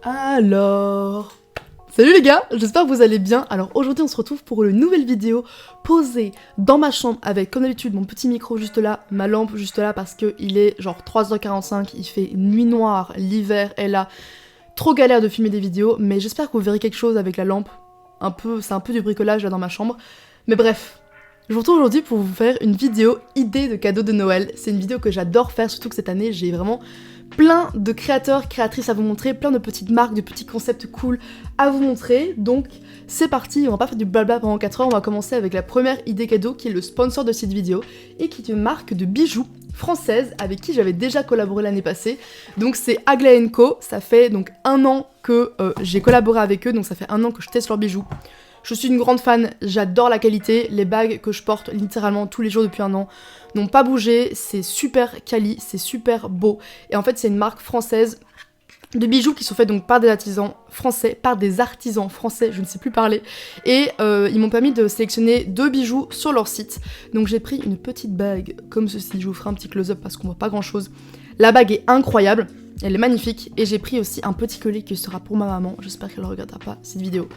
Alors, salut les gars, j'espère que vous allez bien. Alors aujourd'hui on se retrouve pour une nouvelle vidéo posée dans ma chambre avec comme d'habitude mon petit micro juste là, ma lampe juste là parce qu'il est genre 3h45, il fait nuit noire, l'hiver est là. Trop galère de filmer des vidéos, mais j'espère que vous verrez quelque chose avec la lampe. C'est un peu du bricolage là dans ma chambre. Mais bref, je vous retrouve aujourd'hui pour vous faire une vidéo idée de cadeaux de Noël. C'est une vidéo que j'adore faire, surtout que cette année j'ai vraiment plein de créateurs, créatrices à vous montrer, plein de petites marques, de petits concepts cool à vous montrer. Donc c'est parti, on va pas faire du blabla pendant 4 heures, on va commencer avec la première idée cadeau qui est le sponsor de cette vidéo et qui est une marque de bijoux française avec qui j'avais déjà collaboré l'année passée. Donc c'est Aglaé & Co, ça fait donc 1 an que j'ai collaboré avec eux, donc ça fait 1 an que je teste leurs bijoux. Je suis une grande fan, j'adore la qualité, les bagues que je porte littéralement tous les jours depuis 1 an n'ont pas bougé, c'est super quali, c'est super beau. Et en fait c'est une marque française de bijoux qui sont faits donc par des artisans français, je ne sais plus parler. Et ils m'ont permis de sélectionner 2 bijoux sur leur site. Donc j'ai pris une petite bague comme ceci, je vous ferai un petit close-up parce qu'on voit pas grand chose. La bague est incroyable. Elle est magnifique et j'ai pris aussi un petit collier qui sera pour ma maman, j'espère qu'elle ne regardera pas cette vidéo,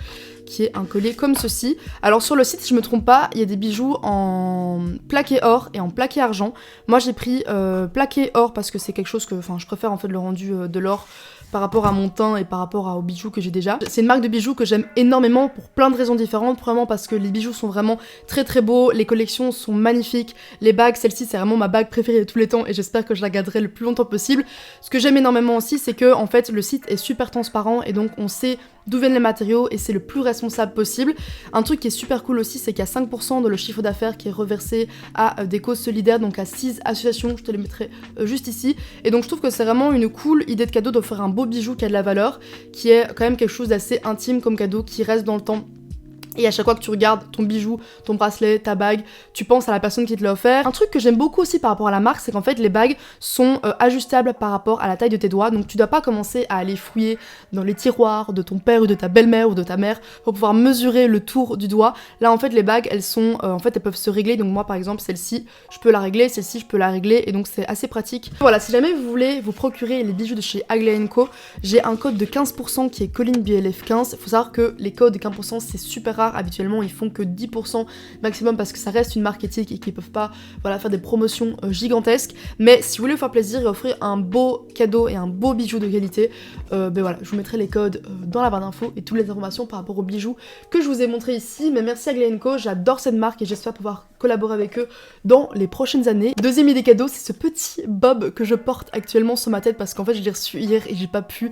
qui est un collier comme ceci. Alors sur le site, si je me trompe pas, il y a des bijoux en plaqué or et en plaqué argent. Moi j'ai pris plaqué or parce que c'est quelque chose que, je préfère en fait le rendu de l'or par rapport à mon teint et par rapport aux bijoux que j'ai déjà. C'est une marque de bijoux que j'aime énormément pour plein de raisons différentes. Premièrement parce que les bijoux sont vraiment très très beaux, les collections sont magnifiques, les bagues, celle-ci c'est vraiment ma bague préférée de tous les temps et j'espère que je la garderai le plus longtemps possible. Ce que j'aime énormément aussi c'est que en fait le site est super transparent et donc on sait d'où viennent les matériaux et c'est le plus responsable possible. Un truc qui est super cool aussi, c'est qu'il y a 5% de le chiffre d'affaires qui est reversé à des causes solidaires, donc à 6 associations, je te les mettrai juste ici. Et donc je trouve que c'est vraiment une cool idée de cadeau d'offrir un beau bijou qui a de la valeur, qui est quand même quelque chose d'assez intime comme cadeau, qui reste dans le temps. Et à chaque fois que tu regardes ton bijou, ton bracelet, ta bague, tu penses à la personne qui te l'a offert. Un truc que j'aime beaucoup aussi par rapport à la marque, c'est qu'en fait les bagues sont ajustables par rapport à la taille de tes doigts. Donc tu dois pas commencer à aller fouiller dans les tiroirs de ton père ou de ta belle-mère ou de ta mère pour pouvoir mesurer le tour du doigt. Là en fait les bagues elles sont, elles peuvent se régler. Donc moi par exemple celle-ci je peux la régler, celle-ci je peux la régler et donc c'est assez pratique. Voilà, si jamais vous voulez vous procurer les bijoux de chez Aglaé & Co, j'ai un code de 15% qui est CollineBLF15. Faut savoir que les codes de 15% c'est super rare. Habituellement ils font que 10% maximum parce que ça reste une marque éthique et qu'ils peuvent pas faire des promotions gigantesques, mais si vous voulez vous faire plaisir et offrir un beau cadeau et un beau bijou de qualité, voilà, je vous mettrai les codes dans la barre d'infos et toutes les informations par rapport aux bijoux que je vous ai montré ici. Mais merci à Aglaé & Co, j'adore cette marque et j'espère pouvoir collaborer avec eux dans les prochaines années. Deuxième idée cadeau, c'est ce petit bob que je porte actuellement sur ma tête parce qu'en fait je l'ai reçu hier et j'ai pas pu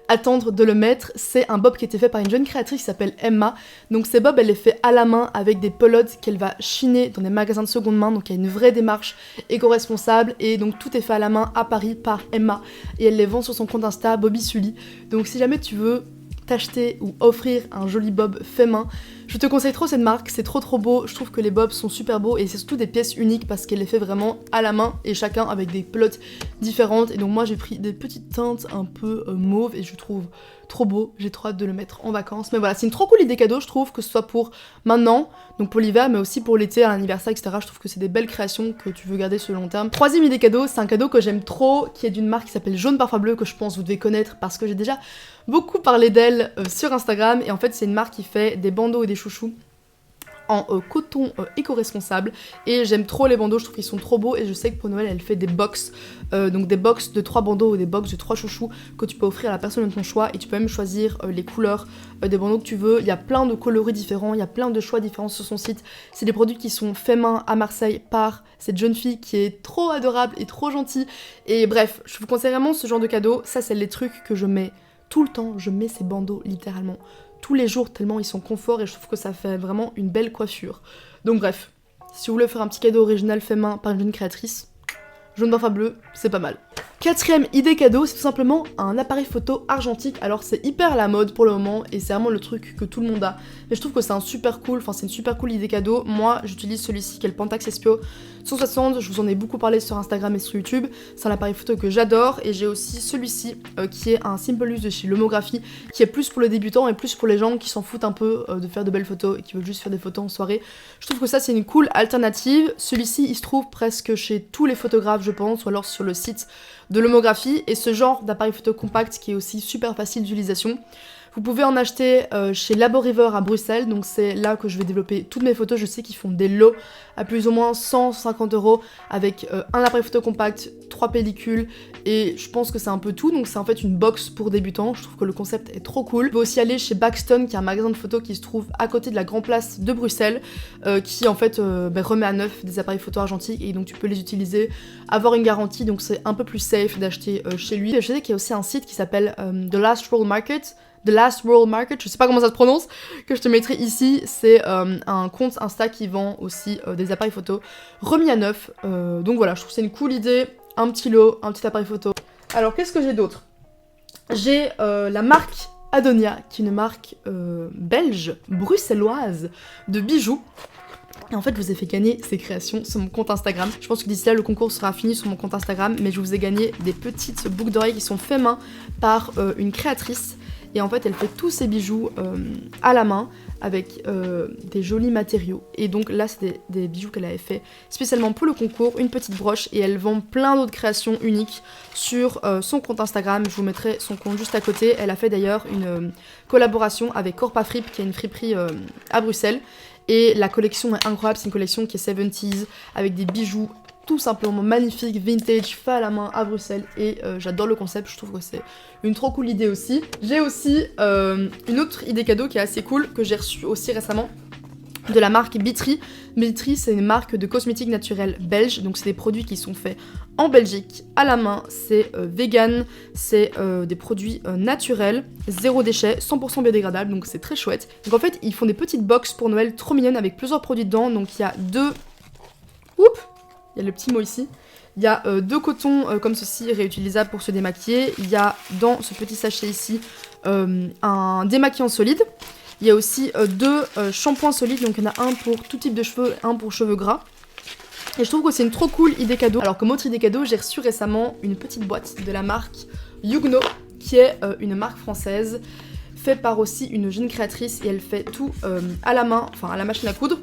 attendre de le mettre. C'est un bob qui a été fait par une jeune créatrice qui s'appelle Emma. Donc ces bobs elle les fait à la main avec des pelotes qu'elle va chiner dans des magasins de seconde main, donc il y a une vraie démarche éco-responsable et donc tout est fait à la main à Paris par Emma et elle les vend sur son compte Insta Bobby Sully. Donc si jamais tu veux t'acheter ou offrir un joli bob fait main, je te conseille trop cette marque, c'est trop beau, je trouve que les bobs sont super beaux et c'est surtout des pièces uniques parce qu'elle les fait vraiment à la main et chacun avec des pelotes différentes. Et donc moi j'ai pris des petites teintes un peu mauve et je trouve trop beau, j'ai trop hâte de le mettre en vacances. Mais voilà, c'est une trop cool idée cadeau, je trouve, que ce soit pour maintenant, donc pour l'hiver, mais aussi pour l'été, à l'anniversaire, etc. Je trouve que c'est des belles créations que tu veux garder sur le long terme. Troisième idée cadeau, c'est un cadeau que j'aime trop, qui est d'une marque qui s'appelle Jaune Parfum Bleu, que je pense vous devez connaître parce que j'ai déjà beaucoup parlé d'elle sur Instagram. Et en fait, c'est une marque qui fait des bandeaux et des chouchous en coton éco-responsable et j'aime trop les bandeaux, je trouve qu'ils sont trop beaux et je sais que pour Noël elle fait des box, donc des box de 3 bandeaux ou des box de 3 chouchous que tu peux offrir à la personne de ton choix et tu peux même choisir les couleurs des bandeaux que tu veux. Il y a plein de coloris différents, il y a plein de choix différents sur son site. C'est des produits qui sont faits main à Marseille par cette jeune fille qui est trop adorable et trop gentille et bref, je vous conseille vraiment ce genre de cadeau. Ça c'est les trucs que je mets tout le temps, je mets ces bandeaux littéralement tous les jours tellement ils sont confort et je trouve que ça fait vraiment une belle coiffure. Donc bref, si vous voulez faire un petit cadeau original fait main par une jeune créatrice, Jaune Parfum Bleu, c'est pas mal. Quatrième idée cadeau, c'est tout simplement un appareil photo argentique. Alors c'est hyper à la mode pour le moment et c'est vraiment le truc que tout le monde a. Mais je trouve que c'est un super cool, c'est une super cool idée cadeau. Moi j'utilise celui-ci qui est le Pentax Espio 160, je vous en ai beaucoup parlé sur Instagram et sur YouTube. C'est un appareil photo que j'adore et j'ai aussi celui-ci qui est un Simple Use de chez Lomographie qui est plus pour les débutants et plus pour les gens qui s'en foutent un peu de faire de belles photos et qui veulent juste faire des photos en soirée. Je trouve que ça c'est une cool alternative. Celui-ci il se trouve presque chez tous les photographes je pense ou alors sur le site de l'homographie et ce genre d'appareil photo compact qui est aussi super facile d'utilisation. Vous pouvez en acheter chez Laboriver à Bruxelles, donc c'est là que je vais développer toutes mes photos. Je sais qu'ils font des lots à plus ou moins 150 € avec un appareil photo compact, 3 pellicules et je pense que c'est un peu tout. Donc c'est en fait une box pour débutants, je trouve que le concept est trop cool. Vous pouvez aussi aller chez Baxton qui est un magasin de photos qui se trouve à côté de la Grand Place de Bruxelles qui en fait remet à neuf des appareils photo argentiques et donc tu peux les utiliser, avoir une garantie, donc c'est un peu plus safe d'acheter chez lui. Je sais qu'il y a aussi un site qui s'appelle The Last Roll Market, je sais pas comment ça se prononce, que je te mettrai ici. C'est un compte Insta qui vend aussi des appareils photo remis à neuf. Donc voilà, je trouve que c'est une cool idée. Un petit lot, un petit appareil photo. Alors qu'est-ce que j'ai d'autre? J'ai la marque Adonia, qui est une marque belge, bruxelloise, de bijoux. Et en fait, je vous ai fait gagner ces créations sur mon compte Instagram. Je pense que d'ici là, le concours sera fini sur mon compte Instagram, mais je vous ai gagné des petites boucles d'oreilles qui sont faites main par une créatrice. Et en fait, elle fait tous ces bijoux à la main avec des jolis matériaux. Et donc là, c'est des bijoux qu'elle avait fait spécialement pour le concours, une petite broche. Et elle vend plein d'autres créations uniques sur son compte Instagram. Je vous mettrai son compte juste à côté. Elle a fait d'ailleurs une collaboration avec Corpa Fripe, qui est une friperie à Bruxelles. Et la collection est incroyable, c'est une collection qui est 70s, avec des bijoux tout simplement magnifiques, vintage, fait à la main à Bruxelles. Et j'adore le concept, je trouve que c'est une trop cool idée aussi. J'ai aussi une autre idée cadeau qui est assez cool, que j'ai reçue aussi récemment, de la marque Bitry. Bitry, c'est une marque de cosmétiques naturels belge, donc c'est des produits qui sont faits en Belgique, à la main, c'est vegan, c'est des produits naturels, zéro déchet, 100% biodégradable, donc c'est très chouette. Donc en fait, ils font des petites box pour Noël trop mignonnes avec plusieurs produits dedans, donc il y a deux... Oups, il y a le petit mot ici. Il y a deux cotons comme ceci, réutilisables pour se démaquiller. Il y a dans ce petit sachet ici un démaquillant solide. Il y a aussi deux shampoings solides, donc il y en a un pour tout type de cheveux, un pour cheveux gras. Et je trouve que c'est une trop cool idée cadeau. Alors comme autre idée cadeau, j'ai reçu récemment une petite boîte de la marque Yugno, qui est une marque française, faite par aussi une jeune créatrice, et elle fait tout à la main, enfin à la machine à coudre.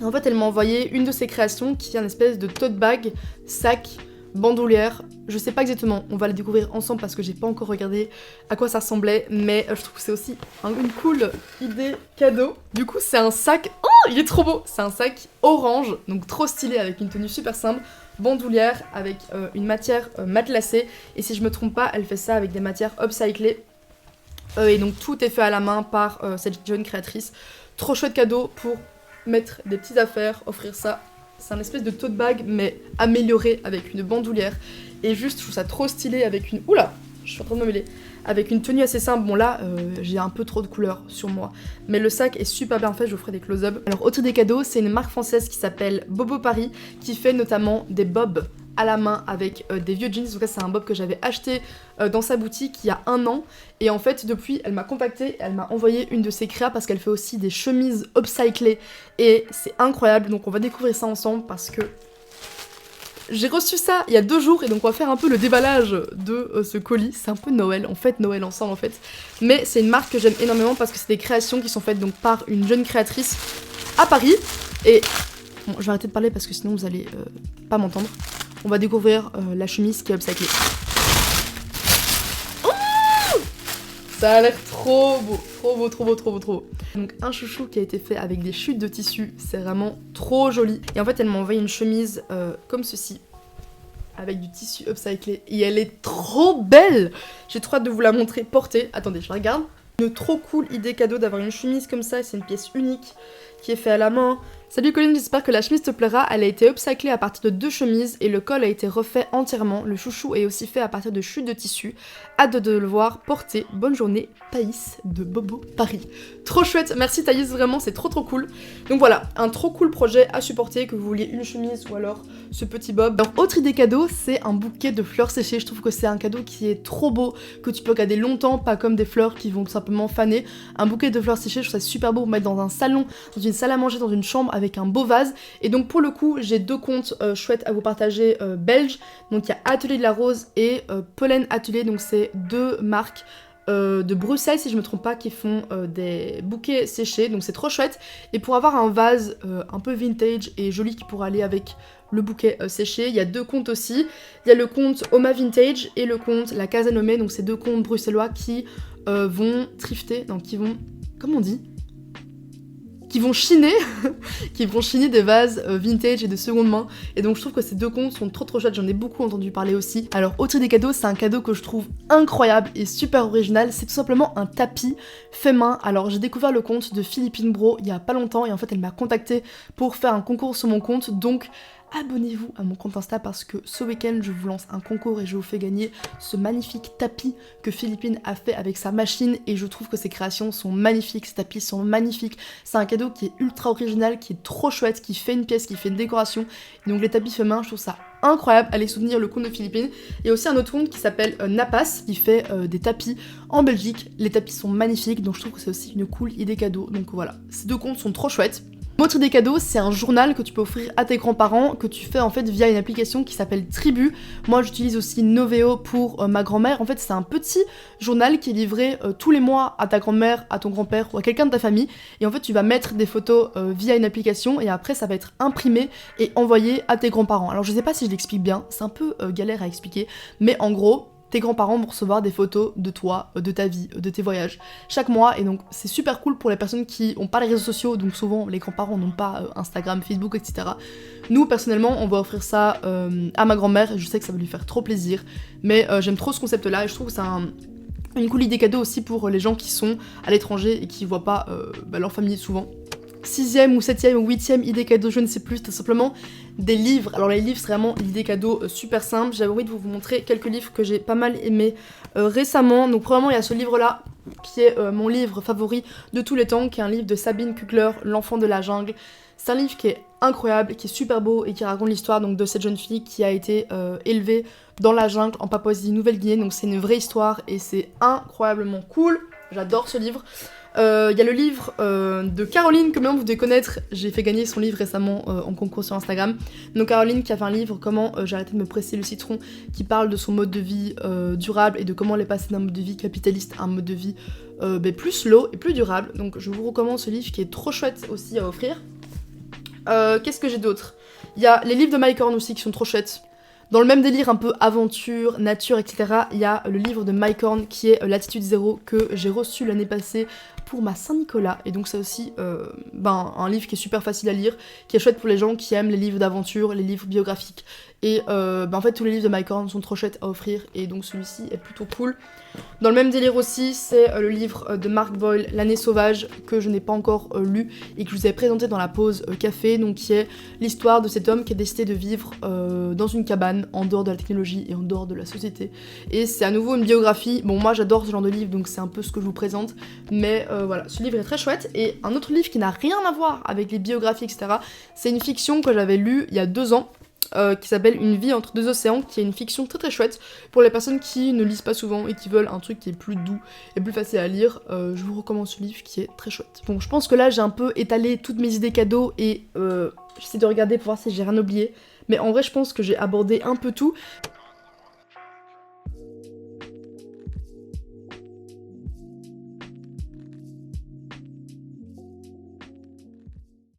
Et en fait, elle m'a envoyé une de ses créations, qui est une espèce de tote bag, sac, bandoulière, je sais pas exactement, on va la découvrir ensemble parce que j'ai pas encore regardé à quoi ça ressemblait, mais je trouve que c'est aussi une cool idée cadeau. Du coup, c'est un sac, oh, il est trop beau, c'est un sac orange, donc trop stylé avec une tenue super simple, bandoulière avec une matière matelassée, et si je me trompe pas, elle fait ça avec des matières upcyclées, et donc tout est fait à la main par cette jeune créatrice. Trop chouette cadeau pour mettre des petites affaires, offrir ça. C'est un espèce de tote bag mais amélioré avec une bandoulière et juste je trouve ça trop stylé avec une... Oula, je suis en train de me mêler. Avec une tenue assez simple, bon là j'ai un peu trop de couleurs sur moi, mais le sac est super bien fait, je vous ferai des close-up. Alors autre des cadeaux, c'est une marque française qui s'appelle Bobo Paris, qui fait notamment des bobs à la main avec des vieux jeans. En tout cas c'est un bob que j'avais acheté dans sa boutique il y a 1 an, et en fait depuis elle m'a contactée, elle m'a envoyé une de ses créas parce qu'elle fait aussi des chemises upcyclées et c'est incroyable, donc on va découvrir ça ensemble parce que j'ai reçu ça il y a 2 jours et donc on va faire un peu le déballage de ce colis. C'est un peu Noël, on fête Noël ensemble en fait, mais c'est une marque que j'aime énormément parce que c'est des créations qui sont faites donc par une jeune créatrice à Paris. Et bon, je vais arrêter de parler parce que sinon vous allez pas m'entendre. On va découvrir la chemise qui est upcyclée. Oh, ça a l'air trop beau, trop beau, trop beau, trop beau, trop beau. Donc un chouchou qui a été fait avec des chutes de tissu, c'est vraiment trop joli. Et en fait elle m'a envoyé une chemise comme ceci, avec du tissu upcyclé, et elle est trop belle. J'ai trop hâte de vous la montrer portée. Attendez, je la regarde. Une trop cool idée cadeau d'avoir une chemise comme ça, c'est une pièce unique qui est faite à la main. Salut Colline, j'espère que la chemise te plaira. Elle a été upcyclée à partir de 2 chemises et le col a été refait entièrement. Le chouchou est aussi fait à partir de chutes de tissu. Hâte de le voir porter. Bonne journée, Thaïs de Bobo Paris. Trop chouette, merci Thaïs, vraiment c'est trop cool. Donc voilà, un trop cool projet à supporter, que vous vouliez une chemise ou alors ce petit bob. Alors autre idée cadeau, c'est un bouquet de fleurs séchées. Je trouve que c'est un cadeau qui est trop beau, que tu peux garder longtemps, pas comme des fleurs qui vont tout simplement faner. Un bouquet de fleurs séchées, je trouve ça super beau pour mettre dans un salon, dans une salle à manger, dans une chambre avec un beau vase. Et donc pour le coup, j'ai 2 comptes chouettes à vous partager belges. Donc il y a Atelier de la Rose et Pollen Atelier, donc c'est 2 marques de Bruxelles si je me trompe pas, qui font des bouquets séchés, donc c'est trop chouette. Et pour avoir un vase un peu vintage et joli qui pourrait aller avec le bouquet séché, il y a 2 comptes aussi. Il y a le compte Oma Vintage et le compte La Casa Nommée, donc c'est 2 comptes bruxellois qui vont thrifter, donc qui vont, comment on dit, qui vont chiner qui vont chiner des vases vintage et de seconde main, et donc je trouve que ces 2 comptes sont trop chouettes, j'en ai beaucoup entendu parler aussi. Alors au tri des cadeaux, c'est un cadeau que je trouve incroyable et super original, c'est tout simplement un tapis fait main. Alors j'ai découvert le compte de Philippine Bro il y a pas longtemps et en fait elle m'a contacté pour faire un concours sur mon compte, donc abonnez-vous à mon compte Insta parce que ce week-end je vous lance un concours et je vous fais gagner ce magnifique tapis que Philippine a fait avec sa machine, et je trouve que ses créations sont magnifiques, ces tapis sont magnifiques, c'est un cadeau qui est ultra original, qui est trop chouette, qui fait une pièce, qui fait une décoration, et donc les tapis faits main, je trouve ça incroyable. Allez soutenir le compte de Philippine. Il y a aussi un autre compte qui s'appelle Napas qui fait des tapis en Belgique, les tapis sont magnifiques, donc je trouve que c'est aussi une cool idée cadeau, donc voilà, ces 2 comptes sont trop chouettes. Autre des cadeaux, c'est un journal que tu peux offrir à tes grands-parents, que tu fais en fait via une application qui s'appelle Tribu. Moi j'utilise aussi Noveo pour ma grand-mère. En fait c'est un petit journal qui est livré tous les mois à ta grand-mère, à ton grand-père ou à quelqu'un de ta famille. Et en fait tu vas mettre des photos via une application et après ça va être imprimé et envoyé à tes grands-parents. Alors je sais pas si je l'explique bien, c'est un peu galère à expliquer, mais en gros, tes grands-parents vont recevoir des photos de toi, de ta vie, de tes voyages chaque mois, et donc c'est super cool pour les personnes qui n'ont pas les réseaux sociaux, donc souvent les grands-parents n'ont pas Instagram, Facebook, etc. Nous personnellement on va offrir ça à ma grand-mère et je sais que ça va lui faire trop plaisir, mais j'aime trop ce concept là et je trouve que c'est une cool idée cadeau aussi pour les gens qui sont à l'étranger et qui voient pas leur famille souvent. 6ème ou 7ème ou 8ème idée cadeau, je ne sais plus, c'était simplement des livres. Alors les livres c'est vraiment l'idée cadeau super simple, j'avais envie de vous montrer quelques livres que j'ai pas mal aimé récemment. Donc premièrement il y a ce livre là qui est mon livre favori de tous les temps, qui est un livre de Sabine Kugler, L'enfant de la jungle. C'est un livre qui est incroyable, qui est super beau et qui raconte l'histoire donc de cette jeune fille qui a été élevée dans la jungle en Papouasie-Nouvelle-Guinée, donc c'est une vraie histoire et c'est incroyablement cool, j'adore ce livre. Il y a le livre de Caroline, que même vous devez connaître, j'ai fait gagner son livre récemment en concours sur Instagram. Donc Caroline qui a fait un livre, Comment j'ai arrêté de me presser le citron, qui parle de son mode de vie durable et de comment elle est passée d'un mode de vie capitaliste à un mode de vie plus slow et plus durable. Donc je vous recommande ce livre qui est trop chouette aussi à offrir. Qu'est-ce que j'ai d'autre? Il y a les livres de Mike Horn aussi qui sont trop chouettes. Dans le même délire un peu aventure, nature, etc., il y a le livre de Mike Horn qui est Latitude Zéro, que j'ai reçu l'année passée pour ma Saint-Nicolas, et donc c'est aussi un livre qui est super facile à lire, qui est chouette pour les gens qui aiment les livres d'aventure, les livres biographiques, et en fait tous les livres de Mike Horn sont trop chouettes à offrir, et donc celui-ci est plutôt cool. Dans le même délire aussi, c'est le livre de Mark Boyle, L'année sauvage, que je n'ai pas encore lu et que je vous ai présenté dans la pause café, donc qui est l'histoire de cet homme qui a décidé de vivre dans une cabane en dehors de la technologie et en dehors de la société. Et c'est à nouveau une biographie. Bon, moi j'adore ce genre de livre, donc c'est un peu ce que je vous présente, mais voilà, ce livre est très chouette. Et un autre livre qui n'a rien à voir avec les biographies, etc., c'est une fiction que j'avais lue il y a 2 ans, qui s'appelle Une vie entre deux océans, qui est une fiction très chouette pour les personnes qui ne lisent pas souvent et qui veulent un truc qui est plus doux et plus facile à lire. Je vous recommande ce livre qui est très chouette. Bon, je pense que là j'ai un peu étalé toutes mes idées cadeaux et j'essaie de regarder pour voir si j'ai rien oublié, mais en vrai je pense que j'ai abordé un peu tout.